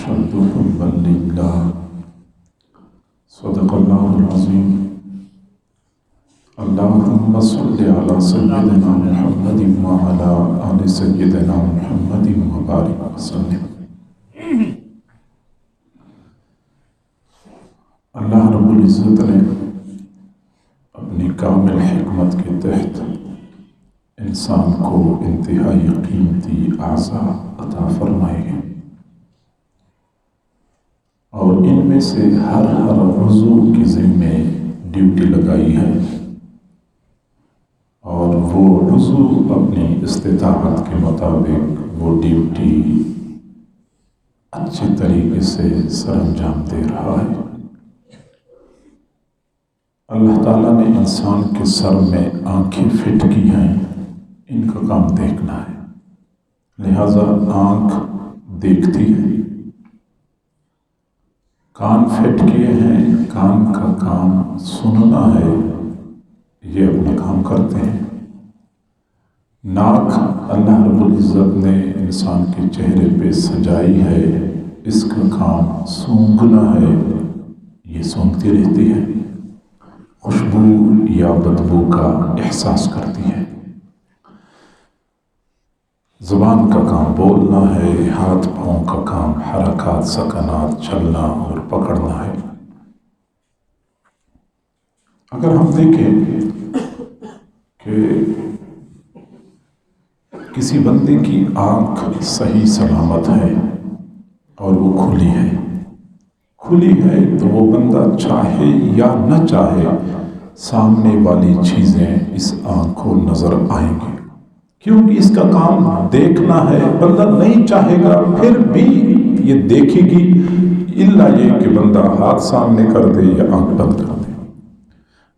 أشد حبا لله صدق الله العظيم اللهم صل على سيدنا محمد وعلى آل سيدنا محمد وبارك وسلم۔ اللہ رب العزت نے اپنی کامل حکمت کے تحت انسان کو انتہائی قیمتی اعضاء عطا فرمائے ہیں، اور ان میں سے ہر عضو کی ذمہ ڈیوٹی لگائی ہے، اور وہ عضو اپنی استطاعت کے مطابق وہ ڈیوٹی اچھے طریقے سے سر انجام دے رہا ہے۔ اللہ تعالیٰ نے انسان کے سر میں آنکھیں فٹ کی ہیں، ان کا کام دیکھنا ہے، لہذا آنکھ دیکھتی ہے، کان فٹ کیے ہیں، کان کا کام سننا ہے، یہ اپنا کام کرتے ہیں۔ ناک اللہ رب العزت نے انسان کے چہرے پہ سجائی ہے، اس کا کام سونگھنا ہے، یہ سونگتی رہتی ہے، خوشبو یا بدبو کا احساس کرتی ہے۔ زبان کا کام بولنا ہے، ہاتھ پاؤں کا کام حرکات سکنات چلنا اور پکڑنا ہے۔ اگر ہم دیکھیں کہ کسی بندے کی آنکھ صحیح سلامت ہے اور وہ کھلی ہے تو وہ بندہ چاہے یا نہ چاہے سامنے والی چیزیں اس آنکھ کو نظر آئیں گی، کیونکہ اس کا کام دیکھنا ہے۔ بندہ نہیں چاہے گا پھر بھی یہ دیکھے گی، الا یہ کہ بندہ ہاتھ سامنے کر دے یا آنکھ بند کر دے۔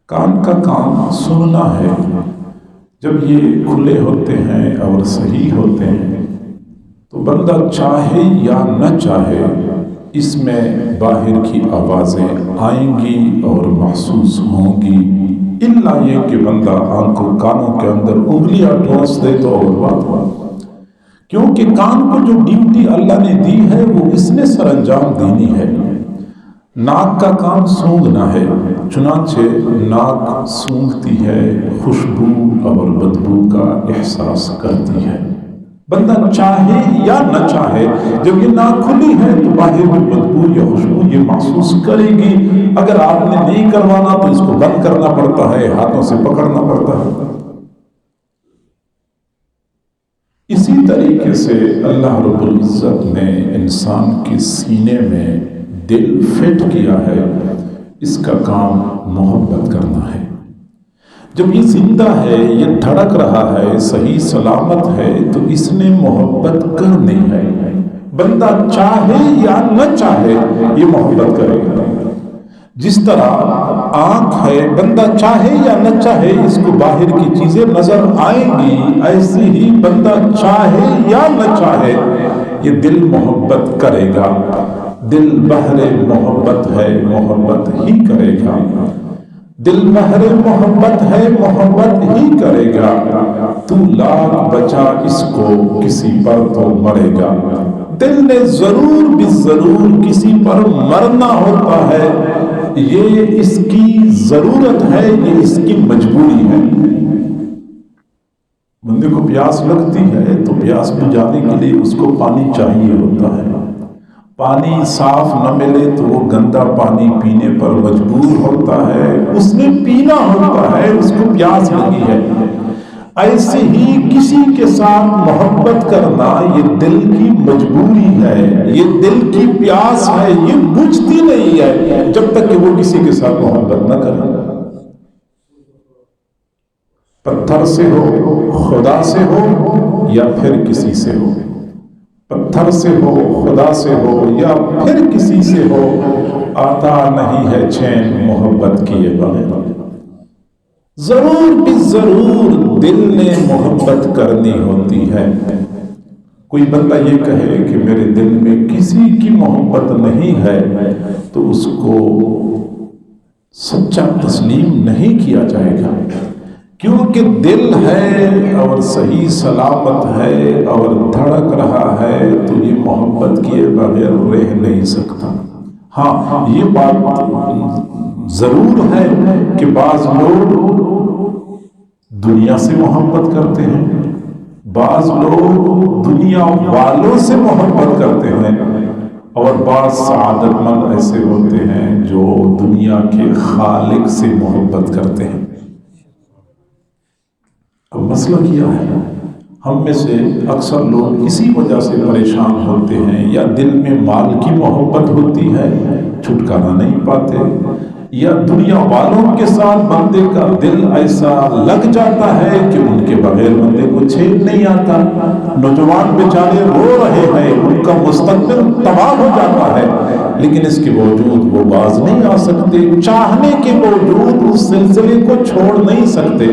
کان کا کام سننا ہے، جب یہ کھلے ہوتے ہیں اور صحیح ہوتے ہیں تو بندہ چاہے یا نہ چاہے اس میں باہر کی آوازیں آئیں گی اور محسوس ہوں گی، الا یہ کہ بندہ آنکھوں کانوں کے اندر انگلیاں ٹھونس دے تو اور بات، کیونکہ کان کو جو ڈیوٹی اللہ نے دی ہے وہ اس نے سر انجام دینی ہے۔ ناک کا کام سونگھنا ہے، چنانچہ ناک سونگھتی ہے، خوشبو اور بدبو کا احساس کرتی ہے۔ بندہ چاہے یا نہ چاہے جب یہ ناک کھلی ہے تو باہر میں بدبو یا خوشبو یہ محسوس کرے گی۔ اگر آپ نے نہیں کروانا تو اس کو بند کرنا پڑتا ہے، ہاتھوں سے پکڑنا پڑتا ہے۔ اسی طریقے سے اللہ رب العزت نے انسان کے سینے میں دل فٹ کیا ہے، اس کا کام محبت کرنا ہے۔ جب یہ زندہ ہے، یہ دھڑک رہا ہے، صحیح سلامت ہے تو اس نے محبت کرنی ہے۔ بندہ چاہے یا نہ چاہے یہ محبت کرے گا۔ جس طرح آنکھ ہے، بندہ چاہے یا نہ چاہے اس کو باہر کی چیزیں نظر آئیں گی، ایسے ہی بندہ چاہے یا نہ چاہے یہ دل محبت کرے گا۔ دل بحر محبت ہے، محبت ہی کرے گا۔ دل بحر محبت ہے، محبت ہی کرے گا۔ تو لاکھ بچا اس کو، کسی پر تو مرے گا۔ دل نے ضرور بھی ضرور کسی پر مرنا ہوتا ہے، یہ اس کی ضرورت ہے، یہ اس کی مجبوری ہے۔ بندے کو پیاس لگتی ہے تو پیاس بجھانے کے لیے اس کو پانی چاہیے ہوتا ہے۔ پانی صاف نہ ملے تو وہ گندا پانی پینے پر مجبور ہوتا ہے، اس نے پینا ہوتا ہے، اس کو پیاس لگی ہے۔ ایسے ہی کسی کے ساتھ محبت کرنا یہ دل کی مجبوری ہے، یہ دل کی پیاس ہے، یہ بجھتی نہیں ہے جب تک کہ وہ کسی کے ساتھ محبت نہ کرے۔ پتھر سے ہو، خدا سے ہو یا پھر کسی سے ہو، پتھر سے ہو، خدا سے ہو یا پھر کسی سے ہو، آتا نہیں ہے چین محبت کیے بغیر۔ ضرور بھی ضرور دل نے محبت کرنی ہوتی ہے۔ کوئی بندہ یہ کہے کہ میرے دل میں کسی کی محبت نہیں ہے تو اس کو سچا تسلیم نہیں کیا جائے گا، کیونکہ دل ہے اور صحیح سلامت ہے اور دھڑک رہا ہے تو یہ محبت کیے بغیر رہ نہیں سکتا۔ ہاں یہ بات ضرور ہے کہ بعض لوگ دنیا سے محبت کرتے ہیں، بعض لوگ دنیا والوں سے محبت کرتے ہیں، اور بعض سعادت مند ایسے ہوتے ہیں جو دنیا کے خالق سے محبت کرتے ہیں۔ اب مسئلہ کیا ہے؟ ہم میں سے اکثر لوگ اسی وجہ سے پریشان ہوتے ہیں، یا دل میں مال کی محبت ہوتی ہے، چھٹکارا نہیں پاتے، یا دنیا والوں کے ساتھ بندے کا دل ایسا لگ جاتا ہے کہ ان کے بغیر بندے کو چین نہیں آتا۔ نوجوان بیچارے رو رہے ہیں، ان کا مستقبل تباہ ہو جاتا ہے، لیکن اس کے باوجود وہ باز نہیں آ سکتے، چاہنے کے باوجود اس سلسلے کو چھوڑ نہیں سکتے۔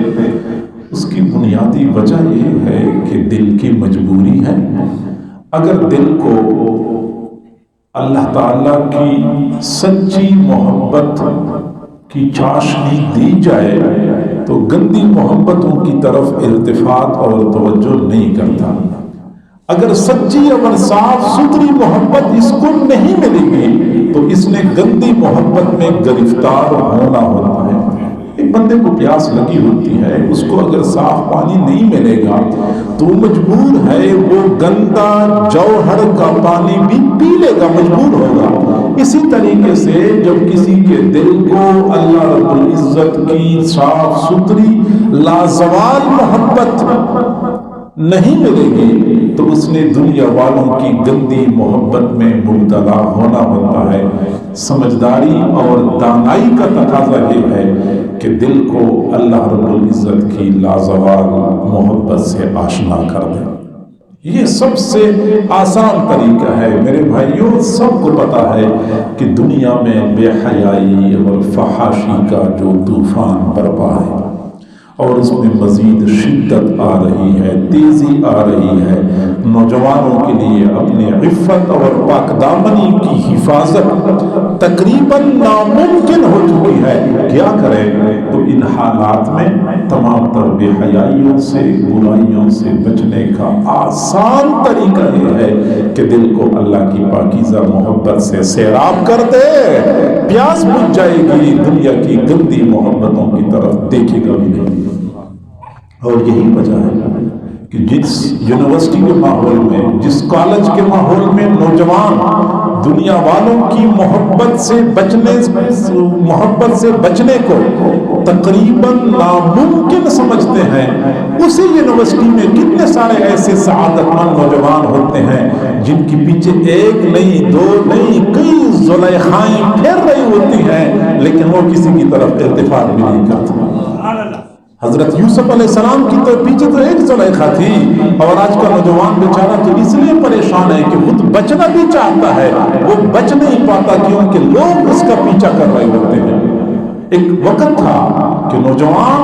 اس کی بنیادی وجہ یہ ہے کہ دل کی مجبوری ہے۔ اگر دل کو اللہ تعالیٰ کی سچی محبت کی چاشنی دی جائے تو گندی محبتوں کی طرف التفات اور توجہ نہیں کرتا۔ اگر سچی اور صاف ستھری محبت اس کو نہیں ملے گی تو اس نے گندی محبت میں گرفتار ہونا ہوتا ہے۔ ایک بندے کو پیاس لگی ہوتی ہے، اس کو اگر صاف پانی نہیں ملے گا تو مجبور ہے وہ گندا جوہر کا پانی بھی پی لے گا، مجبور ہوگا۔ اسی طریقے سے جب کسی کے دل کو اللہ رب العزت کی صاف ستھری لازوال محبت نہیں ملے گی تو اس نے دنیا والوں کی گندی محبت میں مبتلا ہونا ہوتا ہے۔ سمجھداری اور دانائی کا تقاضا یہ ہے کہ دل کو اللہ رب العزت کی لازوال محبت سے آشنا کر دے۔ یہ سب سے آسان طریقہ ہے میرے بھائیوں۔ سب کو پتا ہے کہ دنیا میں بے حیائی اور فحاشی کا جو طوفان برپا ہے اور اس میں مزید شدت آ رہی ہے، تیزی آ رہی ہے، نوجوانوں کے لیے اپنے عفت اور پاک دامنی کی حفاظت تقریباً ناممکن ہو چکی ہے۔ کیا کریں؟ تو ان حالات میں تمام تر بے حیائیوں سے، برائیوں سے بچنے کا آسان طریقہ یہ ہے کہ دل کو اللہ کی پاکیزہ محبت سے سیراب کر دے، پیاس بجھ جائے گی، دنیا کی گندی محبتوں کی طرف دیکھے گا بھی نہیں۔ اور یہی وجہ ہے کہ جس یونیورسٹی کے ماحول میں، جس کالج کے ماحول میں نوجوان دنیا والوں کی محبت سے بچنے کو تقریباً ناممکن سمجھتے ہیں، اسی یونیورسٹی میں کتنے سارے ایسے سعادت مند نوجوان ہوتے ہیں جن کے پیچھے ایک نہیں، دو نہیں، کئی زلیخائیں پھر رہی ہوتی ہیں، لیکن وہ کسی کی طرف التفات بھی نہیں کرتے۔ حضرت یوسف علیہ السلام کی تو پیچھے تو ایک زلیخا تھی، اور آج کا نوجوان بیچارہ تو اس لیے پریشان ہے کہ خود بچنا بھی چاہتا ہے، وہ بچ نہیں پاتا کیونکہ لوگ اس کا پیچھا کر رہے ہوتے ہیں۔ ایک وقت تھا کہ نوجوان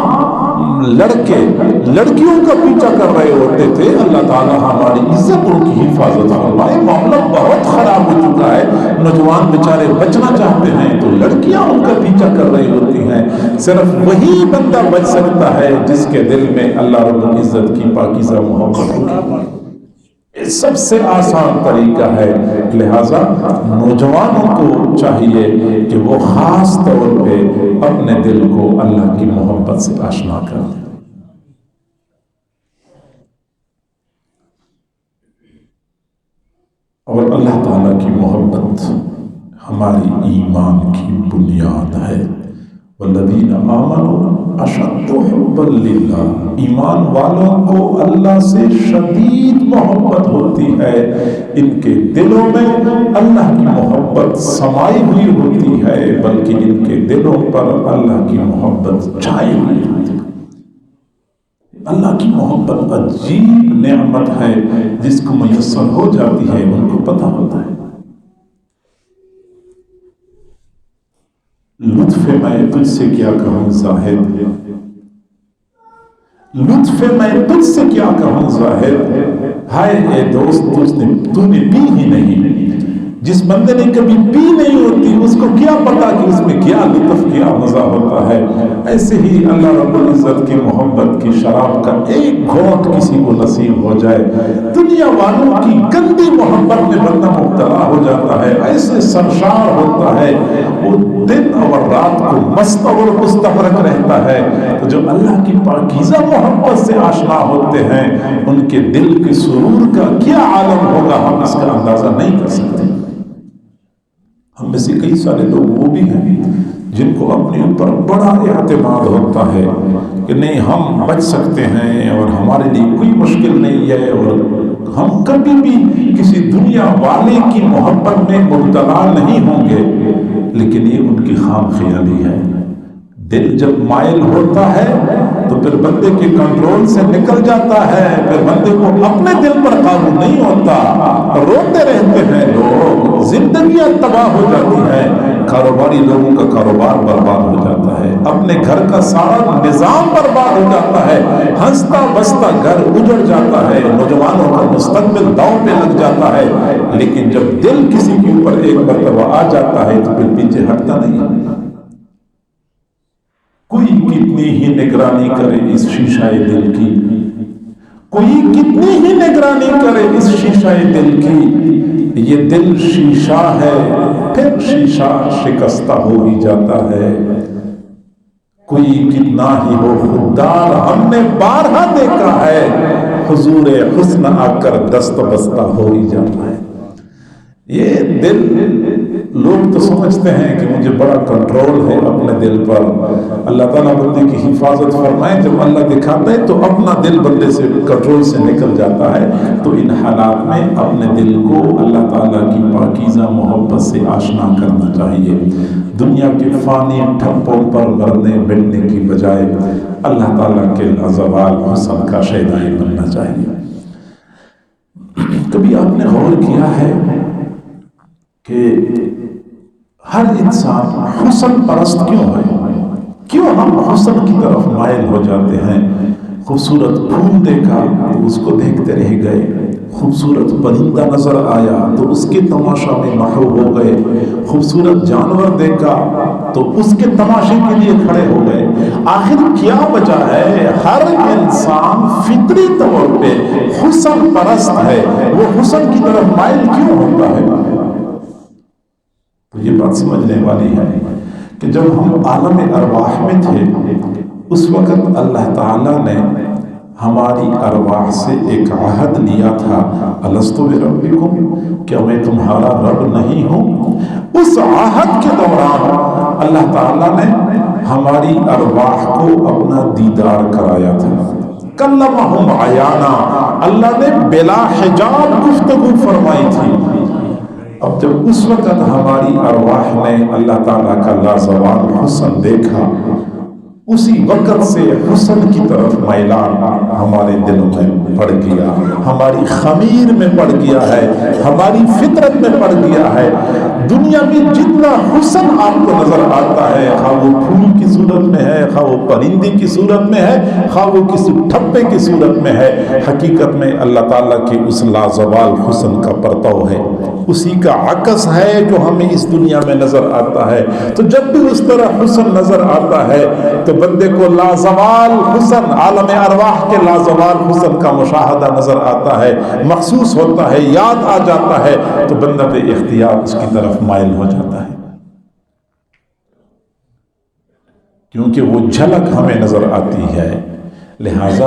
لڑکے لڑکیوں کا پیچھا کر رہے ہوتے تھے۔ اللہ تعالیٰ ہماری عزت ان کی حفاظت فرمائے۔ معاملہ بہت خراب ہو چکا ہے، نوجوان بیچارے بچنا چاہتے ہیں تو لڑکیاں ان کا پیچھا کر رہی ہوتی ہیں۔ صرف وہی بندہ بچ سکتا ہے جس کے دل میں اللہ رب العزت کی پاکیزہ محبت ہوگی۔ یہ سب سے آسان طریقہ ہے، لہذا نوجوانوں کو چاہیے کہ وہ خاص طور پہ اپنے دل کو اللہ کی محبت سے آشنا کر دیں۔ اور اللہ تعالیٰ کی محبت ہماری ایمان کی بنیاد ہے۔ والذین آمنوا اشد حبا للہ، ایمان والوں کو اللہ سے شدید محبت ہوتی ہے، ان کے دلوں میں اللہ کی محبت سمائی ہوئی ہوتی ہے، بلکہ ان کے دلوں پر اللہ کی محبت چھائی ہوئی ہوتی ہے۔ اللہ کی محبت عجیب نعمت ہے، جس کو میسر ہو جاتی ہے ان کو پتہ ہوتا ہے۔ لطف میں تجھ سے کیا کہوں زاہد، لطف میں تجھ سے کیا کہوں زاہد، ہائے اے دوست تو نے پی ہی نہیں، جس بندے نے کبھی پی نہیں ہوتی اس کو کیا پتا کہ اس میں کیا لطف کیا مزہ ہوتا ہے. ایسے ہی اللہ رب العزت کی محبت کی شراب کا ایک گھونٹ کسی کو نصیب ہو جائے, دنیا والوں کی گندی محبت میں بندہ مبتلا ہو جاتا ہے, ایسے سرشار ہوتا ہے, وہ دن اور رات کو مست اور مستغرق رہتا ہے. تو جو اللہ کی پاکیزہ محبت سے آشنا ہوتے ہیں ان کے دل کے سرور کا کیا عالم ہوگا, ہم اس کا اندازہ نہیں کر سکتے. ہم میں سے کئی سارے لوگ وہ بھی ہیں جن کو اپنے اوپر بڑا اعتماد ہوتا ہے کہ نہیں ہم بچ سکتے ہیں اور ہمارے لیے کوئی مشکل نہیں ہے, اور ہم کبھی بھی کسی دنیا والے کی محبت میں مبتلا نہیں ہوں گے. لیکن یہ ان کی خام خیالی ہے. دل جب مائل ہوتا ہے تو پھر بندے کے کنٹرول سے نکل جاتا ہے, پھر بندے کو اپنے دل پر قابو نہیں ہوتا, روتے رہتے ہیں لوگ, زندگیاں تباہ ہو جاتی ہیں, کاروباری لوگوں کا کاروبار برباد ہو جاتا ہے, اپنے گھر کا سارا نظام برباد ہو جاتا ہے, ہنستا بستا گھر اجڑ جاتا ہے, نوجوانوں کا مستقبل داؤ پہ لگ جاتا ہے. لیکن جب دل کسی کے اوپر ایک مرتبہ آ جاتا ہے تو پھر پیچھے ہٹتا نہیں. کوئی کتنی ہی نگرانی کرے اس شیشہ دل کی, کوئی کتنی ہی نگرانی کرے اس شیشہ دل کی, یہ دل شیشہ ہے پھر شیشہ شکستہ ہو ہی جاتا ہے. کوئی کتنا ہی ہو خوددار ہم نے بارہا دیکھا ہے, حضور حسن آ کر دست بستہ ہو ہی جاتا ہے. یہ دل لوگ تو سمجھتے ہیں کہ مجھے بڑا کنٹرول ہے اپنے دل پر. اللہ تعالیٰ بندے کی حفاظت فرمائے, جب اللہ دکھاتا ہے تو اپنا دل بندے سے کنٹرول سے نکل جاتا ہے. تو ان حالات میں اپنے دل کو اللہ تعالیٰ کی پاکیزہ محبت سے آشنا کرنا چاہیے. دنیا کے فانی ٹھپوں پر مرنے بٹنے کی بجائے اللہ تعالیٰ کے لازوال حسن کا شیدائی بننا چاہیے. کبھی آپ نے غور کیا ہے کہ ہر انسان حسن پرست کیوں ہے؟ کیوں ہم حسن کی طرف مائل ہو جاتے ہیں؟ خوبصورت پھول دیکھا تو اس کو دیکھتے رہ گئے, خوبصورت پرندہ نظر آیا تو اس کے تماشا میں محو ہو گئے, خوبصورت جانور دیکھا تو اس کے تماشے کے لیے کھڑے ہو گئے. آخر کیا وجہ ہے؟ ہر انسان فطری طور پہ حسن پرست ہے, وہ حسن کی طرف مائل کیوں ہوتا ہے؟ تو یہ بات سمجھنے والی ہے کہ جب ہم عالم ارواح میں تھے اس وقت اللہ تعالیٰ نے ہماری ارواح سے ایک عہد لیا تھا, الست بربکم, کیا میں تمہارا رب نہیں ہوں؟ اس عہد کے دوران اللہ تعالیٰ نے ہماری ارواح کو اپنا دیدار کرایا تھا. کلمہم عیانا, اللہ نے بلا حجاب گفتگو فرمائی تھی. اب جب اس وقت ہماری ارواح نے اللہ تعالیٰ کا لازوال حسن دیکھا, اسی وقت سے حسن کی طرف میلان ہمارے دلوں میں پڑ گیا, ہماری خمیر میں پڑ گیا ہے, ہماری فطرت میں پڑ گیا ہے. دنیا میں جتنا حسن آپ کو نظر آتا ہے, خواہ وہ پھول کی صورت میں ہے, خواہ وہ پرندے کی صورت میں ہے, خواہ وہ کسی ٹھپے کی صورت میں ہے, حقیقت میں اللہ تعالیٰ کے اس لازوال حسن کا پرتو ہے, اسی کا عکس ہے جو ہمیں اس دنیا میں نظر آتا ہے. تو جب بھی اس طرح حسن نظر آتا ہے تو بندے کو لازوال حسن, عالم ارواح کے لازوال حسن کا مشاہدہ نظر آتا ہے, محسوس ہوتا ہے, یاد آ جاتا ہے, تو بندہ بے اختیار اس کی طرف مائل ہو جاتا ہے, کیونکہ وہ جھلک ہمیں نظر آتی ہے. لہٰذا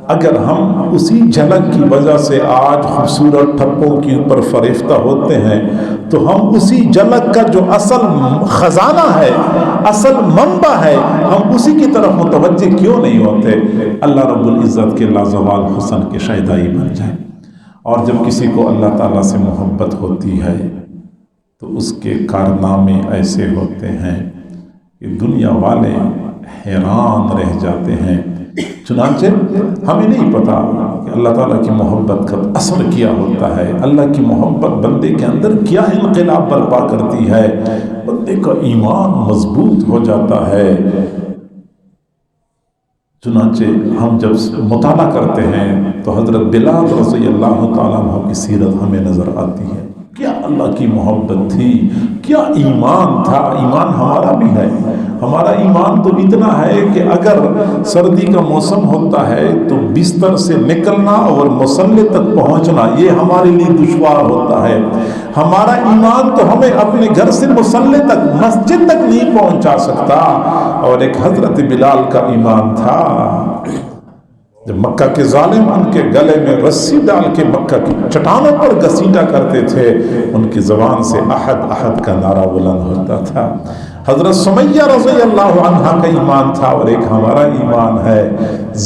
اگر ہم اسی جھلک کی وجہ سے آج خوبصورت ٹھپوں کے اوپر فریفتہ ہوتے ہیں تو ہم اسی جھلک کا جو اصل خزانہ ہے, اصل منبع ہے, ہم اسی کی طرف متوجہ کیوں نہیں ہوتے؟ اللہ رب العزت کے لازوال حسن کے شیدائی بن جائیں. اور جب کسی کو اللہ تعالیٰ سے محبت ہوتی ہے تو اس کے کارنامے ایسے ہوتے ہیں کہ دنیا والے حیران رہ جاتے ہیں. چنانچہ ہمیں نہیں پتا کہ اللہ تعالیٰ کی محبت کا اثر کیا ہوتا ہے, اللہ کی محبت بندے کے اندر کیا انقلاب برپا کرتی ہے. بندے کا ایمان مضبوط ہو جاتا ہے. چنانچہ ہم جب مطالعہ کرتے ہیں تو حضرت بلال رضی اللہ تعالیٰ عنہ کی سیرت ہمیں نظر آتی ہے. کیا اللہ کی محبت تھی، کیا ایمان تھا۔ ایمان ہمارا بھی ہے، ہمارا ایمان تو اتنا ہے کہ اگر سردی کا موسم ہوتا ہے تو بستر سے نکلنا اور مصلی تک پہنچنا یہ ہمارے لیے دشوار ہوتا ہے۔ ہمارا ایمان تو ہمیں اپنے گھر سے مصلی تک، مسجد تک نہیں پہنچا سکتا۔ اور ایک حضرت بلال کا ایمان تھا، جب مکہ کے ظالم ان کے گلے میں رسی ڈال کے مکہ کی چٹانوں پر گھسیٹا کرتے تھے، ان کی زبان سے احد احد کا نعرہ بلند ہوتا تھا۔ حضرت سمیہ رضی اللہ عنہا کا ایمان تھا اور ایک ہمارا ایمان ہے،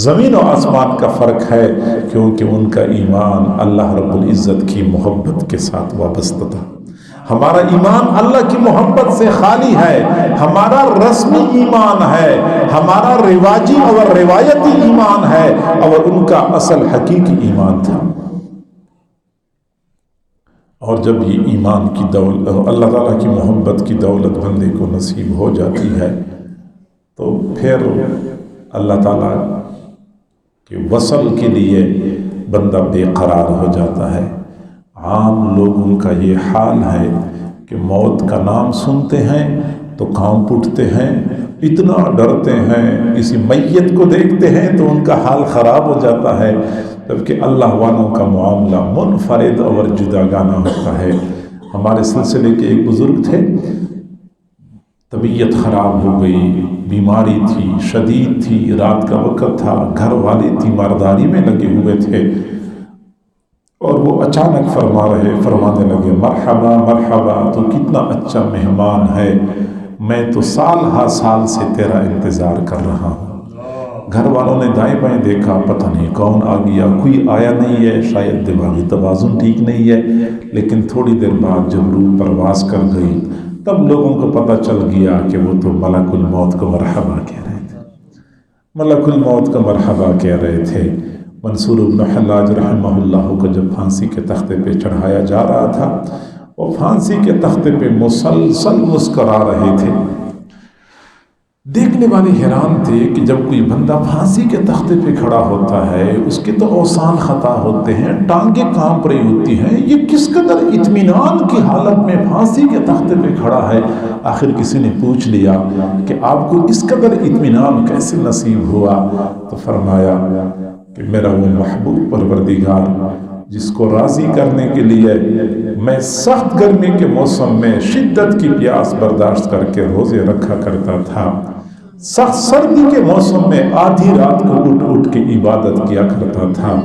زمین و آسمان کا فرق ہے، کیونکہ ان کا ایمان اللہ رب العزت کی محبت کے ساتھ وابستہ تھا۔ ہمارا ایمان اللہ کی محبت سے خالی ہے، ہمارا رسمی ایمان ہے، ہمارا رواجی اور روایتی ایمان ہے، اور ان کا اصل حقیقی ایمان تھا۔ اور جب یہ ایمان کی دولت، اللہ تعالیٰ کی محبت کی دولت بندے کو نصیب ہو جاتی ہے تو پھر اللہ تعالیٰ کے وصل کے لیے بندہ بے قرار ہو جاتا ہے۔ عام لوگوں کا یہ حال ہے کہ موت کا نام سنتے ہیں تو کانپ اٹھتے ہیں، اتنا ڈرتے ہیں، کسی میت کو دیکھتے ہیں تو ان کا حال خراب ہو جاتا ہے، جبکہ اللہ والوں کا معاملہ منفرد اور جداگانہ ہوتا ہے۔ ہمارے سلسلے کے ایک بزرگ تھے، طبیعت خراب ہو گئی، بیماری تھی، شدید تھی، رات کا وقت تھا، گھر والے تیمارداری میں لگے ہوئے تھے، اور وہ اچانک فرمانے لگے، مرحبا مرحبا، تو کتنا اچھا مہمان ہے، میں تو سال ہا سال سے تیرا انتظار کر رہا ہوں۔ گھر والوں نے دائیں بائیں دیکھا، پتہ نہیں کون آ گیا، کوئی آیا نہیں ہے، شاید دماغی توازن ٹھیک نہیں ہے، لیکن تھوڑی دیر بعد جب روح پرواز کر گئی تب لوگوں کو پتہ چل گیا کہ وہ تو ملک الموت کو مرحبا کہہ رہے تھے، ملک الموت کا مرحبا کہہ رہے تھے۔ منصور بن حلاج رحمہ اللہ کو جب پھانسی کے تختے پہ چڑھایا جا رہا تھا، وہ پھانسی کے تختے پہ مسلسل مسکرا رہے تھے۔ دیکھنے والے حیران تھے کہ جب کوئی بندہ پھانسی کے تختے پہ کھڑا ہوتا ہے، اس کے تو اوسان خطا ہوتے ہیں، ٹانگیں کانپ رہی ہوتی ہیں، یہ کس قدر اطمینان کی حالت میں پھانسی کے تختے پہ کھڑا ہے۔ آخر کسی نے پوچھ لیا کہ آپ کو اس قدر اطمینان کیسے نصیب ہوا؟ تو فرمایا کہ میرا وہ محبوب پروردگار جس کو راضی کرنے کے لیے میں سخت گرمی کے موسم میں شدت کی پیاس برداشت کر کے روزے رکھا کرتا تھا، سخت سردی کے موسم میں آدھی رات کو اٹھ اٹھ کے عبادت کیا کرتا تھا،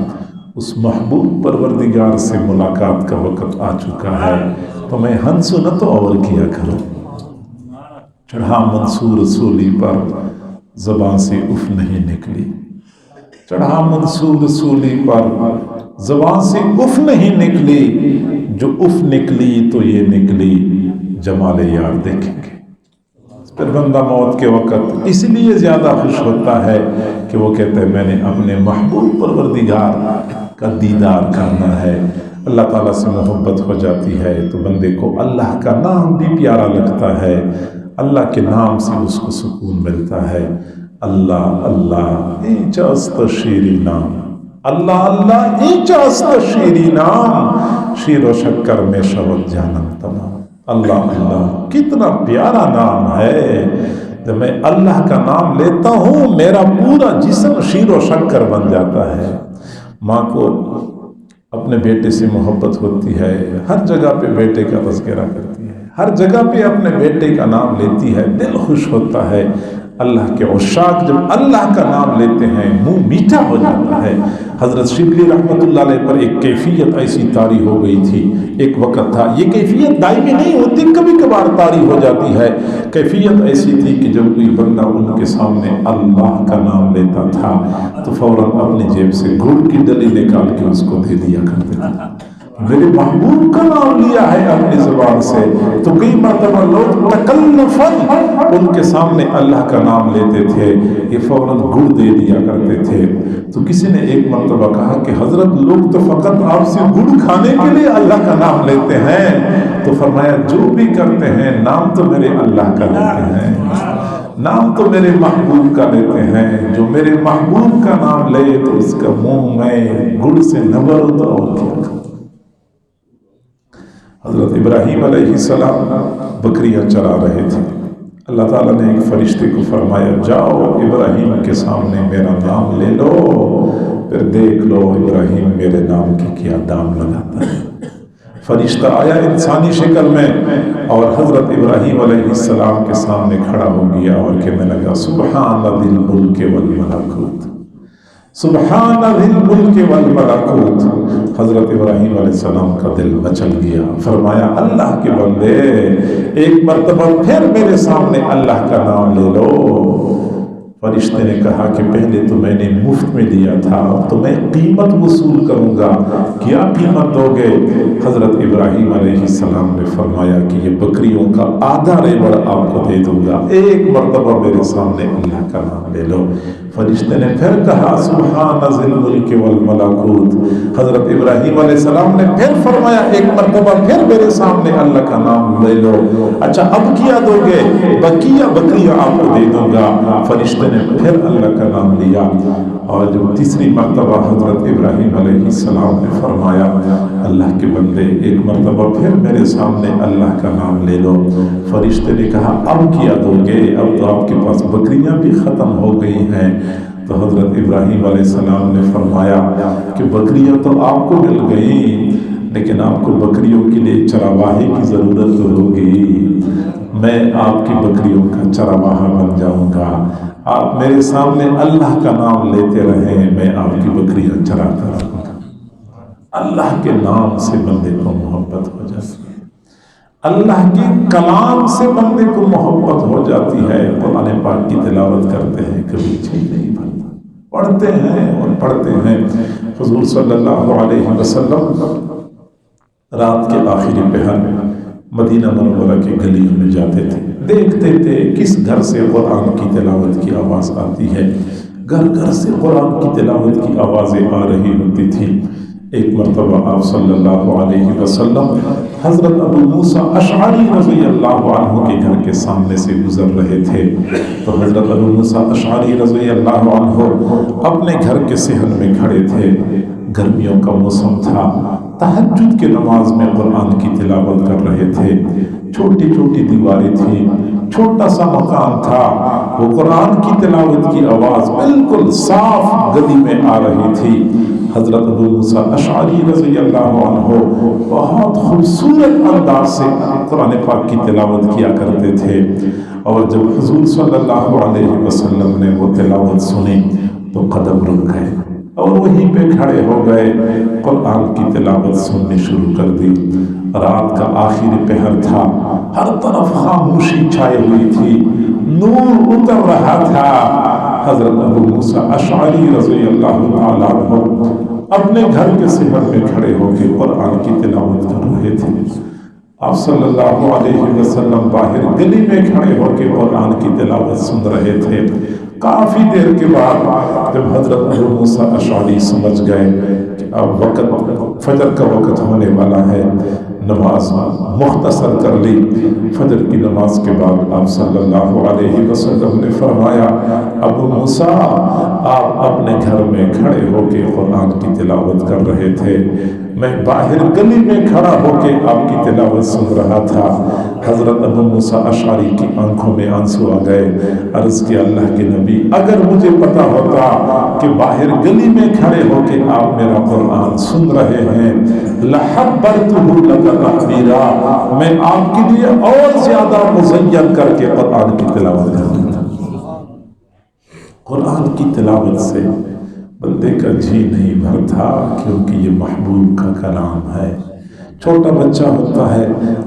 اس محبوب پروردگار سے ملاقات کا وقت آ چکا ہے، تو میں ہنسو نہ تو اور کیا کروں۔ چڑھا منصور سولی پر زبان سے اف نہیں نکلی، چڑھا منصور سولی پر زبان سے اف نہیں نکلی، جو اف نکلی تو یہ نکلی جمال یار دیکھیں گے۔ پھر بندہ موت کے وقت اس لیے زیادہ خوش ہوتا ہے کہ وہ کہتے ہیں میں نے اپنے محبوب پروردگار کا دیدار کرنا ہے۔ اللہ تعالیٰ سے محبت ہو جاتی ہے تو بندے کو اللہ کا نام بھی پیارا لگتا ہے، اللہ کے نام سے اس کو سکون ملتا ہے۔ اللہ اللہ اینچ است شیری نام، اللہ اللہ اینچ است شیری نام، شیر و شکر میں شود جانم تمام۔ اللہ اللہ کتنا پیارا نام ہے، جب میں اللہ کا نام لیتا ہوں میرا پورا جسم شیر و شکر بن جاتا ہے۔ ماں کو اپنے بیٹے سے محبت ہوتی ہے، ہر جگہ پہ بیٹے کا تذکرہ کرتی ہے، ہر جگہ پہ اپنے بیٹے کا نام لیتی ہے، دل خوش ہوتا ہے۔ اللہ کے عشاق جب اللہ کا نام لیتے ہیں منہ میٹھا ہو جاتا ہے۔ حضرت شبلی رحمۃ اللہ علیہ پر ایک کیفیت ایسی طاری ہو گئی تھی، ایک وقت تھا، یہ کیفیت دائمی نہیں ہوتی، کبھی کبھار طاری ہو جاتی ہے۔ کیفیت ایسی تھی کہ جب کوئی بندہ ان کے سامنے اللہ کا نام لیتا تھا تو فوراً اپنی جیب سے گڑ کی ڈلی نکال کے اس کو دے دیا کرتے تھے۔ میرے محبوب کا نام لیا ہے اپنی زبان سے، تو کئی مرتبہ لوگ تکلفاً ان کے سامنے اللہ کا نام لیتے تھے، یہ فوراً گڑ دے دیا کرتے تھے۔ تو کسی نے ایک مرتبہ کہا کہ حضرت لوگ تو فقط آپ سے گڑ کھانے کے لیے اللہ کا نام لیتے ہیں، تو فرمایا جو بھی کرتے ہیں نام تو میرے اللہ کا لیتے ہیں، نام تو میرے محبوب کا لیتے ہیں، جو میرے محبوب کا نام لے تو اس کا منہ میں گڑ سے نہ بھرو تو اور کیا۔ حضرت ابراہیم علیہ السلام بکریاں چرا رہے تھے. اللہ تعالیٰ نے ایک فرشتے کو فرمایا جاؤ ابراہیم کے سامنے میرا نام لے لو، پھر دیکھ لو ابراہیم میرے نام کی کیا دام لگاتا ہے. فرشتہ آیا انسانی شکل میں اور حضرت ابراہیم علیہ السلام کے سامنے کھڑا ہو گیا اور کہنے لگا سبحان ذی الملک والملکوت، سبحان ذی الملک والملکوت. حضرت ابراہیم علیہ السلام کا دل مچل گیا. فرمایا اللہ کے بندے ایک مرتبہ پھر میرے سامنے اللہ کا نام لے لو. فرشتے نے کہا کہ پہلے تو میں نے مفت میں لیا تھا، اب تو میں قیمت وصول کروں گا. کیا قیمت دو گے؟ حضرت ابراہیم علیہ السلام نے فرمایا کہ یہ بکریوں کا آدھا ریوڑ آپ کو دے دوں گا، ایک مرتبہ میرے سامنے اللہ کا نام لے لو. فرشتے نے پھر کہا سبحان ذی الملک والملکوت. حضرت ابراہیم علیہ السلام نے پھر فرمایا ایک مرتبہ پھر میرے سامنے اللہ کا نام لے لو. اچھا اب کیا دو گے؟ بکریاں آپ کو دے دوں گا. فرشتے نے پھر اللہ کا نام لیا اور جب تیسری مرتبہ حضرت ابراہیم علیہ السلام نے فرمایا اللہ کے بندے ایک مرتبہ پھر میرے سامنے اللہ کا نام لے لو. فرشتے نے کہا اب کیا دو گے؟ اب تو آپ کے پاس بکریاں بھی ختم ہو گئی ہیں. تو حضرت ابراہیم علیہ السلام نے فرمایا کہ بکریاں تو آپ کو مل گئیں لیکن آپ کو بکریوں کے لیے چراواہے کی ضرورت تو ہوگی. میں آپ کی بکریوں کا چرواہا بن جاؤں گا. آپ میرے سامنے اللہ کا نام لیتے رہیں، میں آپ کی بکریاں چراتا رہوں گا. اللہ کے نام سے بندے کو محبت ہو جاتی ہے، اللہ کے کلام سے بندے کو محبت ہو جاتی ہے. قرآن پاک کی تلاوت کرتے ہیں کبھی جی نہیں بھرتا، پڑھتے ہیں اور پڑھتے ہیں. حضور صلی اللہ علیہ وسلم رات کے آخری پہر مدینہ منورہ کے گلیوں میں جاتے تھے، دیکھتے تھے کس گھر سے قرآن کی تلاوت کی آواز آتی ہے. گھر گھر سے قرآن کی تلاوت کی آوازیں آ رہی ہوتی تھی. ایک مرتبہ آپ صلی اللہ علیہ وسلم حضرت ابو موسیٰ اشعری رضی اللہ عنہ کے گھر کے سامنے سے گزر رہے تھے. تو حضرت ابو موسیٰ اشعری رضی اللہ عنہ اپنے گھر کے صحن میں کھڑے تھے. گرمیوں کا موسم تھا، تہجد کے نماز میں قرآن کی تلاوت کر رہے تھے. چھوٹی چھوٹی دیواریں تھیں، چھوٹا سا مکان تھا. وہ قرآن کی تلاوت کی آواز بالکل صاف گلی میں آ رہی تھی. حضرت ابو موسیٰ اشعری رضی اللہ عنہ بہت خوبصورت انداز سے قرآن پاک کی تلاوت کیا کرتے تھے. اور جب حضور صلی اللہ علیہ وسلم نے وہ تلاوت سنی تو قدم رک گئے اور وہیں پہ کھڑے ہو گئے. قرآن کی تلاوت سننی شروع کر دی. رات کا آخری پہر تھا، ہر طرف خاموشی چھائی ہوئی تھی، نور اتر رہا تھا. حضرت ابو موسیٰ اشعری رضی اللہ تعالیٰ عنہ اپنے گھر کے صحن میں کھڑے ہو کے قرآن کی تلاوت کر رہے تھے. آپ صلی اللہ علیہ وسلم باہر گلی میں کھڑے ہو کے قرآن کی تلاوت سن رہے تھے. کافی دیر کے بعد جب حضرت ابو موسیٰ اشعری سمجھ گئے کہ اب وقت فجر کا وقت ہونے والا ہے، نماز مختصر کر لی. فجر کی نماز کے بعد آپ صلی اللہ علیہ وسلم نے فرمایا ابو موسیٰ آپ اپنے گھر میں کھڑے ہو کے قرآن کی تلاوت کر رہے تھے، میں باہر گلی میں کھڑا ہو کے آپ کی تلاوت سن رہا تھا. حضرت ابو موسیٰ اشعری کی آنکھوں میں آنسو آ گئے. عرض کیا اللہ کے نبی اگر مجھے پتا ہوتا کہ باہر گلی میں کھڑے ہو کے آپ میرا قرآن سن رہے ہیں لَحَبَّرْتُهُ لَكَ تَحْبِيرًا، میں آپ کے لیے اور زیادہ مزین کر کے قرآن کی تلاوت کروں گا. قرآن کی تلاوت سے بندے کا جی نہیں بھرتا کیونکہ یہ محبوب کا کلام ہے. چھوٹا بچہ ہوتا ہے،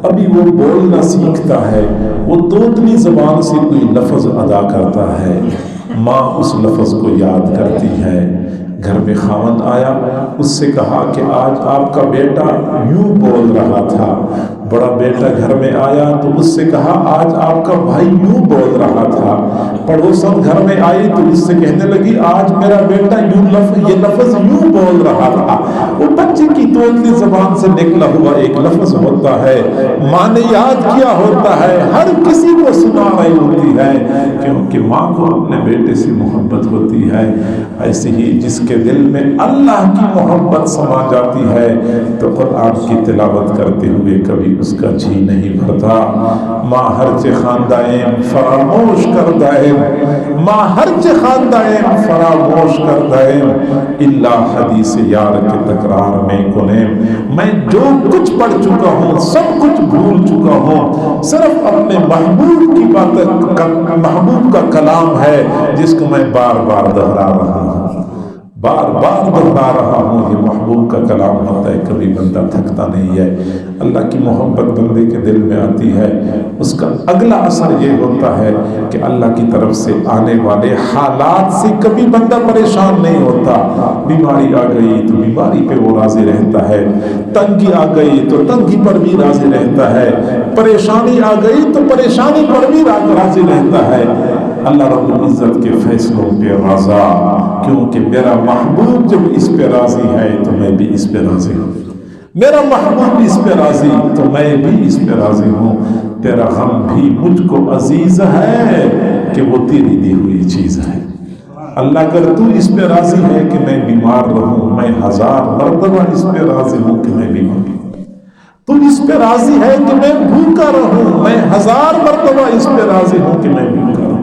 ابھی وہ بولنا سیکھتا ہے، وہ طوطنی زبان سے کوئی لفظ ادا کرتا ہے، ماں اس لفظ کو یاد کرتی ہے. گھر میں خاوند آیا، اس سے کہا کہ آج آپ کا بیٹا یوں بول رہا تھا. بڑا بیٹا گھر میں آیا تو اس سے کہا آج آپ کا بھائی یوں بول رہا تھا. پڑوسن گھر میں آئی تو اس سے کہنے لگی آج میرا بیٹا یہ لفظ یوں بول رہا تھا. وہ بچے کی توتلی زبان سے نکلا ہوا ایک لفظ ہوتا ہے، ماں نے یاد کیا ہوتا ہے، ہر کسی کو سنا رہی ہوتی ہے، کیونکہ ماں کو اپنے بیٹے سے محبت ہوتی ہے. ایسے ہی جس کے دل میں اللہ کی محبت سما جاتی ہے تو قرآن کی تلاوت کرتے ہوئے کبھی اس کا جی نہیں بھرتا. ماں ہر چه خواندائم فراموش کردائم، ماں ہر چه خواندائم فراموش کردائم الا حدیث یار کے تکرار میں کنیم. میں جو کچھ پڑھ چکا ہوں سب کچھ بھول چکا ہوں، صرف اپنے محبوب کی بات، محبوب کا کلام ہے جس کو میں بار بار دہرا رہا ہوں، بار بار دہرا رہا ہوں. یہ محبوب کا کلام ہوتا ہے، کبھی بندہ تھکتا نہیں ہے. اللہ کی محبت بندے کے دل میں آتی ہے، اس کا اگلا اثر یہ ہوتا ہے کہ اللہ کی طرف سے آنے والے حالات سے کبھی بندہ پریشان نہیں ہوتا. بیماری آ گئی تو بیماری پہ وہ راضی رہتا ہے، تنگی آ گئی تو تنگی پر بھی راضی رہتا ہے، پریشانی آ گئی تو پریشانی پر بھی راضی رہتا ہے. اللہ رب العزت کے فیصلوں پہ رضا، کیونکہ میرا محبوب جب اس پہ راضی ہے تو میں بھی اس پہ راضی ہوں، میرا محبوب اس پہ راضی تو میں بھی اس پہ راضی ہوں. تیرا غم بھی مجھ کو عزیز ہے کہ وہ تیری دی ہوئی چیز ہے. اللہ اگر تو اس پہ راضی ہے کہ میں بیمار رہوں، میں 1000 مرتبہ اس پہ راضی ہوں کہ میں بیمار ہوں. تو اس پہ راضی ہے کہ میں بھوکا رہوں، میں 1000 مرتبہ اس پہ راضی ہوں کہ میں بھوکا رہوں.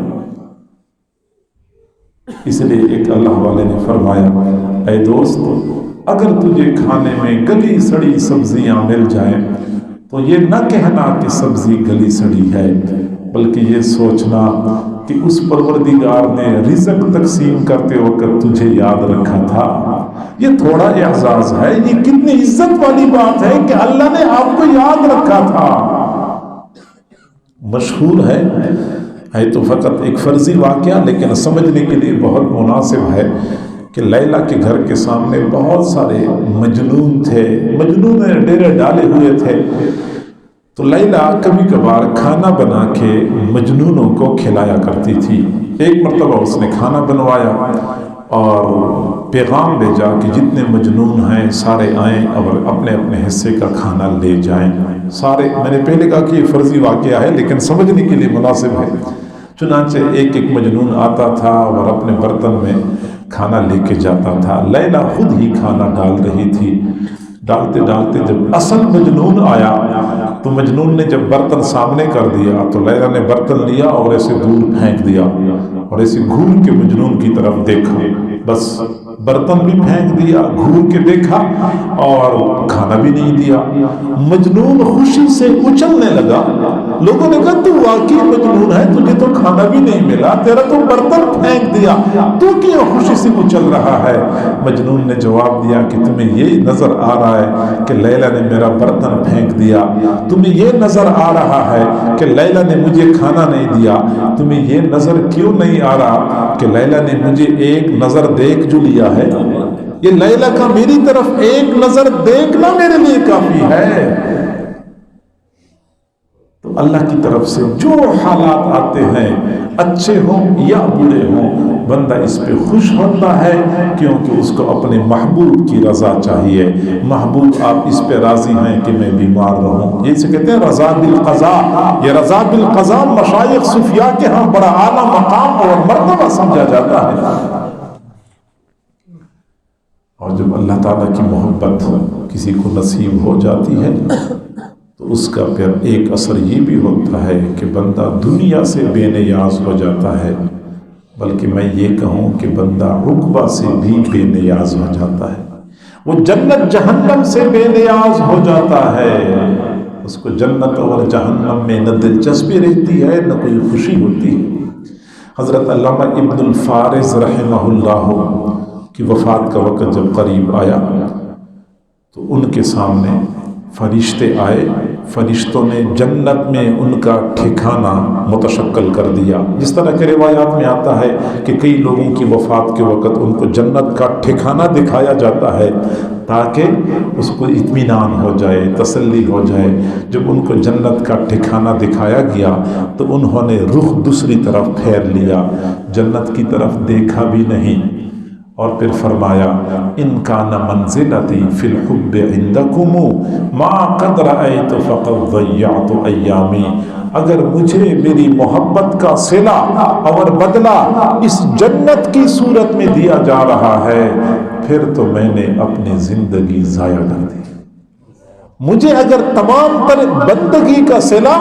اس لیے ایک اللہ والے نے فرمایا اے دوست، اگر تجھے کھانے میں گلی سڑی سبزیاں مل جائیں تو یہ نہ کہنا کہ سبزی گلی سڑی ہے، بلکہ یہ سوچنا کہ اس پروردگار نے رزق تقسیم کرتے وقت تجھے یاد رکھا تھا. یہ تھوڑا اعزاز ہے، یہ کتنی عزت والی بات ہے کہ اللہ نے آپ کو یاد رکھا تھا. مشہور ہے تو فقط ایک فرضی واقعہ لیکن سمجھنے کے لیے بہت مناسب ہے کہ لیلا کے گھر کے سامنے بہت سارے مجنون تھے، مجنون ڈیرے ڈالے ہوئے تھے. تو لیلا کبھی کبھار کھانا بنا کے مجنونوں کو کھلایا کرتی تھی. ایک مرتبہ اس نے کھانا بنوایا اور پیغام بھیجا کہ جتنے مجنون ہیں سارے آئیں اور اپنے اپنے حصے کا کھانا لے جائیں. سارے، میں نے پہلے کہا کہ یہ فرضی واقعہ ہے لیکن سمجھنے کے لیے مناسب ہے. چنانچہ ایک ایک مجنون آتا تھا اور اپنے برتن میں کھانا لے کے جاتا تھا. لیلا خود ہی کھانا ڈال رہی تھی. ڈالتے ڈالتے جب اصل مجنون آیا تو مجنون نے جب برتن سامنے کر دیا تو لیلا نے برتن لیا اور ایسے دور پھینک دیا اور ایسے گھور کے مجنون کی طرف دیکھا. بس برتن بھی پھینک دیا، گھور کے دیکھا اور کھانا بھی نہیں دیا. مجنون خوشی سے اچھلنے لگا. لوگوں نے کہا تو واقعی مجنون ہے، تجھے تو کھانا بھی نہیں ملا، تیرا تو برتن پھینک دیا، تو کیوں خوشی سے اچھل رہا ہے؟ مجنون نے جواب دیا کہ تمہیں یہ نظر آ رہا ہے کہ لیلا نے میرا برتن پھینک دیا، تمہیں یہ نظر آ رہا ہے کہ لیلا نے مجھے کھانا نہیں دیا، تمہیں یہ نظر کیوں نہیں آ رہا کہ لیلا نے مجھے ایک نظر دیکھ جو لیا ہے؟ یہ لیلا کا میری طرف ایک نظر دیکھنا میرے لیے کافی ہے. تو اللہ کی طرف سے جو حالات آتے ہیں اچھے ہوں یا برے ہوں، بندہ اس پہ خوش ہوتا ہے کیونکہ اس کو اپنے محبوب کی رضا چاہیے. محبوب آپ اس پہ راضی ہیں کہ میں بیمار رہوں، یہ سے کہتے ہیں رضا بالقضاء. یہ رضا بالقضاء مشایخ صوفیاء کے ہاں بڑا اعلیٰ مقام اور مرتبہ سمجھا جاتا ہے. اور جب اللہ تعالیٰ کی محبت کسی کو نصیب ہو جاتی ہے تو اس کا پھر ایک اثر یہ بھی ہوتا ہے کہ بندہ دنیا سے بے نیاز ہو جاتا ہے، بلکہ میں یہ کہوں کہ بندہ عقبہ سے بھی بے نیاز ہو جاتا ہے. وہ جنت جہنم سے بے نیاز ہو جاتا ہے. اس کو جنت اور جہنم میں نہ دلچسپی رہتی ہے نہ کوئی خوشی ہوتی ہے. حضرت علامہ ابن الفارز رحمہ اللہ کی وفات کا وقت جب قریب آیا تو ان کے سامنے فرشتے آئے فرشتوں نے جنت میں ان کا ٹھکانہ متشکل کر دیا. جس طرح کے روایات میں آتا ہے کہ کئی لوگوں کی وفات کے وقت ان کو جنت کا ٹھکانہ دکھایا جاتا ہے تاکہ اس کو اطمینان ہو جائے، تسلی ہو جائے. جب ان کو جنت کا ٹھکانہ دکھایا گیا تو انہوں نے رخ دوسری طرف پھیر لیا، جنت کی طرف دیکھا بھی نہیں. اور پھر فرمایا ان کان منزلتی فی الحب عندکم ما قد رأیت فقد ضیعت ایامی. اگر مجھے میری محبت کا صلہ اور بدلہ اس جنت کی صورت میں دیا جا رہا ہے پھر تو میں نے اپنی زندگی ضائع کر دی. مجھے اگر تمام تر بندگی کا صلہ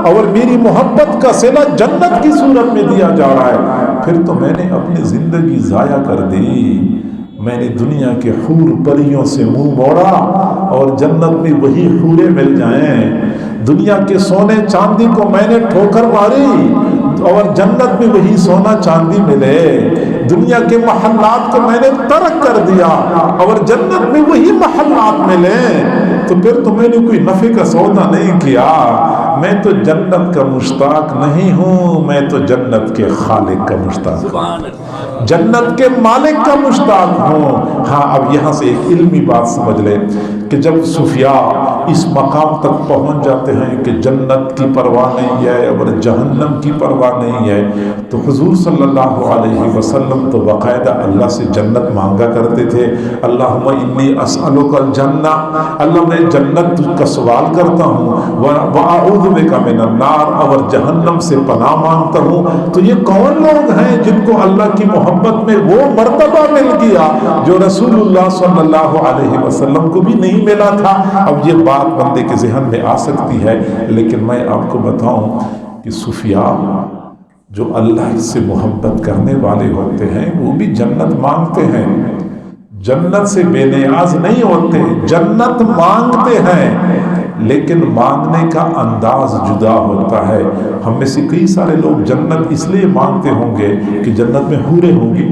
اور میری محبت کا صلہ جنت کی صورت میں دیا جا رہا ہے پھر تو میں نے اپنی زندگی ضائع کر دی. میں نے دنیا کے حور پریوں سے منہ موڑا اور جنت میں وہی حوریں مل جائیں. دنیا کے سونے چاندی کو میں نے ٹھوکر ماری اور جنت میں وہی سونا چاندی ملے. دنیا کے محلات کو میں نے ترک کر دیا اور جنت میں وہی محلات ملے تو پھر تو میں نے کوئی نفع کا سودا نہیں کیا. میں تو جنت کا مشتاق نہیں ہوں، میں تو جنت کے خالق کا مشتاق ہوں، جنت کے مالک کا مشتاق ہوں. ہاں اب یہاں سے ایک علمی بات سمجھ لے کہ جب صوفیاء اس مقام تک پہنچ جاتے ہیں کہ جنت کی پرواہ نہیں ہے اور جہنم کی پرواہ نہیں ہے تو حضور صلی اللہ علیہ وسلم تو باقاعدہ اللہ سے جنت مانگا کرتے تھے. اللہم انی اسألک الجنہ، اللہ میں جنت کا سوال کرتا ہوں، وَأَعُوذُ بِكَ مِنَ النَّارِ، اور جہنم سے پناہ مانگتا ہوں. تو یہ کون لوگ ہیں جن کو اللہ کی محبت میں وہ مرتبہ مل گیا جو رسول اللہ صلی اللہ علیہ وسلم کو بھی نہیں ملا تھا؟ اب یہ بات بندے کے ذہن میں آ سکتی ہے لیکن میں آپ کو بتاؤں کہ صوفیاء جو اللہ سے محبت کرنے والے ہوتے ہیں وہ بھی جنت مانگتے ہیں، جنت سے بے نیاز نہیں ہوتے، جنت مانگتے ہیں لیکن مانگنے کا انداز جدا ہوتا ہے. ہم میں سے کئی سارے لوگ جنت اس لیے مانگتے ہوں گے کہ جنت میں حوریں ہوں گی،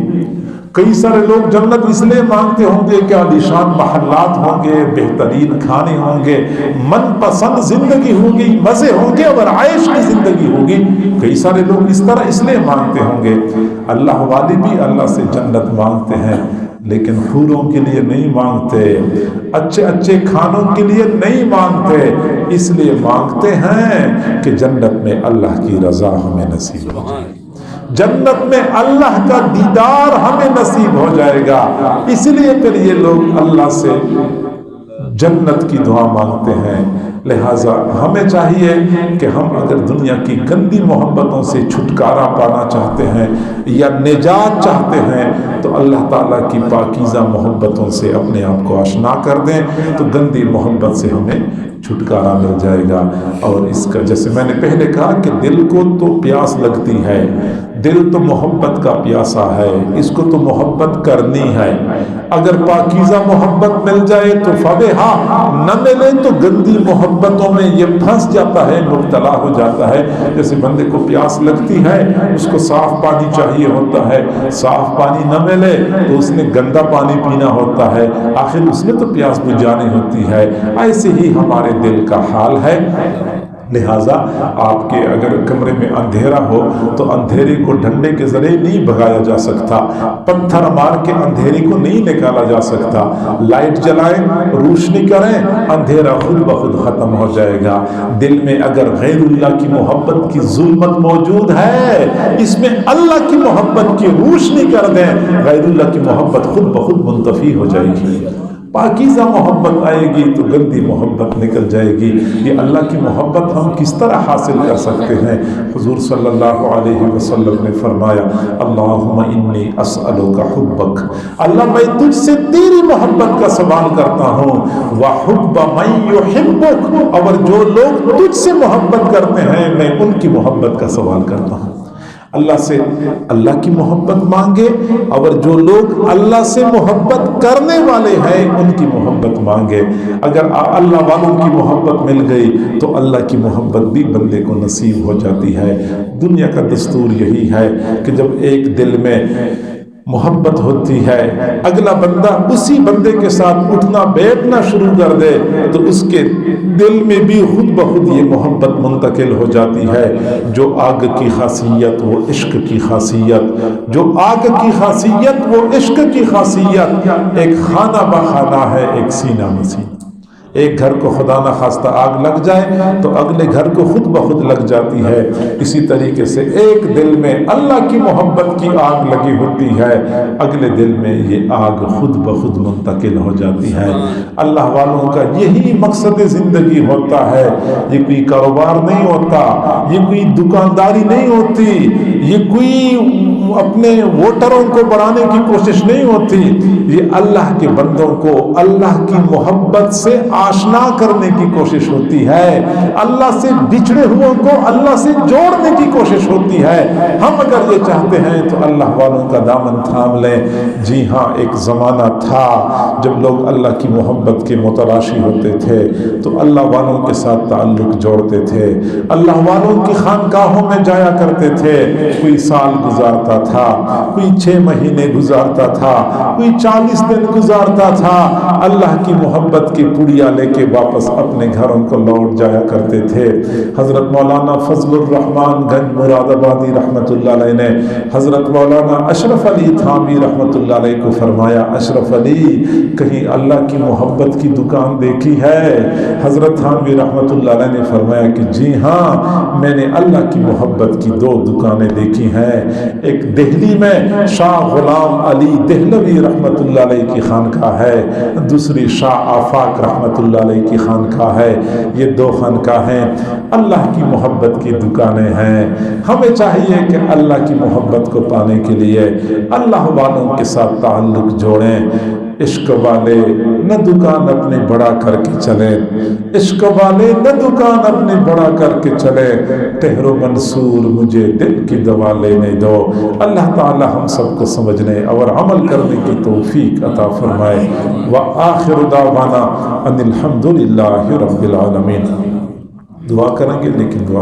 کئی سارے لوگ جنت اس لیے مانگتے ہوں گے کہ عالیشان محلات ہوں گے، بہترین کھانے ہوں گے، من پسند زندگی ہوگی، مزے ہوں گے اور عائش کی زندگی ہوگی. کئی سارے لوگ اس طرح اس لیے مانگتے ہوں گے. اللہ والے بھی اللہ سے جنت مانگتے ہیں لیکن حوروں کے لیے نہیں مانگتے، اچھے اچھے کھانوں کے لیے نہیں مانگتے، اس لیے مانگتے ہیں کہ جنت میں اللہ کی رضا ہمیں نصیب ہو جائے، جنت میں اللہ کا دیدار ہمیں نصیب ہو جائے گا. اس لیے پھر یہ لوگ اللہ سے جنت کی دعا مانگتے ہیں. لہٰذا ہمیں چاہیے کہ ہم اگر دنیا کی گندی محبتوں سے چھٹکارا پانا چاہتے ہیں یا نجات چاہتے ہیں تو اللہ تعالیٰ کی پاکیزہ محبتوں سے اپنے آپ کو آشنا کر دیں تو گندی محبت سے ہمیں چھٹکارا مل جائے گا. اور اس کا جیسے میں نے پہلے کہا کہ دل کو تو پیاس لگتی ہے، دل تو محبت کا پیاسا ہے، اس کو تو محبت کرنی ہے. اگر پاکیزہ محبت مل جائے تو فبہا، نہ ملے تو گندی محبتوں میں یہ پھنس جاتا ہے، مبتلا ہو جاتا ہے. جیسے بندے کو پیاس لگتی ہے، اس کو صاف پانی چاہیے ہوتا ہے، صاف پانی نہ ملے تو اس نے گندا پانی پینا ہوتا ہے، آخر اس نے تو پیاس بجھانی ہوتی ہے. ایسے ہی ہمارے دل کا حال ہے. لہٰذا آپ کے اگر کمرے میں اندھیرا ہو تو اندھیرے کو ڈنڈے کے ذریعے نہیں بھگایا جا سکتا، پتھر مار کے اندھیرے کو نہیں نکالا جا سکتا. لائٹ جلائیں، روشنی کریں، اندھیرا خود بخود ختم ہو جائے گا. دل میں اگر غیر اللہ کی محبت کی ظلمت موجود ہے، اس میں اللہ کی محبت کی روشنی کر دیں، غیر اللہ کی محبت خود بخود منتفی ہو جائے گی. پاکیزہ محبت آئے گی تو گندی محبت نکل جائے گی. یہ اللہ کی محبت ہم کس طرح حاصل کر سکتے ہیں؟ حضور صلی اللہ علیہ وسلم نے فرمایا اللہم انی اسألک حبک، اللہ میں تجھ سے تیری محبت کا سوال کرتا ہوں، وحب من یحبک، اور جو لوگ تجھ سے محبت کرتے ہیں میں ان کی محبت کا سوال کرتا ہوں. اللہ سے اللہ کی محبت مانگے اور جو لوگ اللہ سے محبت کرنے والے ہیں ان کی محبت مانگے. اگر اللہ والوں کی محبت مل گئی تو اللہ کی محبت بھی بندے کو نصیب ہو جاتی ہے. دنیا کا دستور یہی ہے کہ جب ایک دل میں محبت ہوتی ہے، اگلا بندہ اسی بندے کے ساتھ اٹھنا بیٹھنا شروع کر دے تو اس کے دل میں بھی خود بخود یہ محبت منتقل ہو جاتی ہے۔ جو آگ کی خاصیت وہ عشق کی خاصیت، جو آگ کی خاصیت وہ عشق کی خاصیت، ایک خانہ بخانہ ہے، ایک سینہ مسینہ۔ ایک گھر کو خدا نہ خواستہ آگ لگ جائے تو اگلے گھر کو خود بخود لگ جاتی ہے۔ اسی طریقے سے ایک دل میں اللہ کی محبت کی آگ لگی ہوتی ہے، اگلے دل میں یہ آگ خود بخود منتقل ہو جاتی ہے۔ اللہ والوں کا یہی مقصد زندگی ہوتا ہے، یہ کوئی کاروبار نہیں ہوتا، یہ کوئی دکانداری نہیں ہوتی، یہ کوئی اپنے ووٹروں کو بڑھانے کی کوشش نہیں ہوتی، یہ اللہ کے بندوں کو اللہ کی محبت سے آشنا کرنے کی کوشش ہوتی ہے، اللہ سے بچھڑے ہوئے کو اللہ سے جوڑنے کی کوشش ہوتی ہے۔ ہم اگر یہ چاہتے ہیں تو اللہ والوں کا دامن تھام لیں۔ جی ہاں، ایک زمانہ تھا جب لوگ اللہ کی محبت کے متلاشی ہوتے تھے تو اللہ والوں کے ساتھ تعلق جوڑتے تھے، اللہ والوں کی خانقاہوں میں جایا کرتے تھے۔ کوئی سال گزارتا تھا، کوئی 6 مہینے گزارتا تھا، کوئی 40 دن گزارتا تھا، اللہ کی محبت کی پڑیا لے کے واپس اپنے گھروں کو لوٹ جایا کرتے تھے۔ حضرت مولانا فضل الرحمان گنج مراد آبادی رحمت اللہ علیہ نے حضرت مولانا اشرف علی تھانوی رحمت اللہ علیہ کو فرمایا، اشرف علی کہیں اللہ کی محبت کی دکان دیکھی ہے؟ حضرت تھانوی رحمت اللہ علیہ نے فرمایا کہ جی ہاں، میں نے اللہ کی محبت کی 2 دکانیں دیکھی ہیں، ایک دہلی میں شاہ غلام علی دہلوی رحمت اللہ علیہ کی خانقاہ ہے، دوسری شاہ آفاق رحمت اللہ علیہ کی خانقاہ ہے۔ یہ 2 خانقاہیں اللہ کی محبت کی دکانیں ہیں۔ ہمیں چاہیے کہ اللہ کی محبت کو پانے کے لیے اللہ والوں کے ساتھ تعلق جوڑیں۔ عشق والے نہ دکان اپنی بڑا کر کے چلے، عشق والے نہ دکان اپنی بڑا کر کے چلے، طاہر و منصور مجھے دل کی دوا لینے دو۔ اللہ تعالی ہم سب کو سمجھنے اور عمل کرنے کی توفیق عطا فرمائے۔ وآخر دعوانا ان الحمدللہ رب العالمین۔ دعا کریں گے لیکن دعا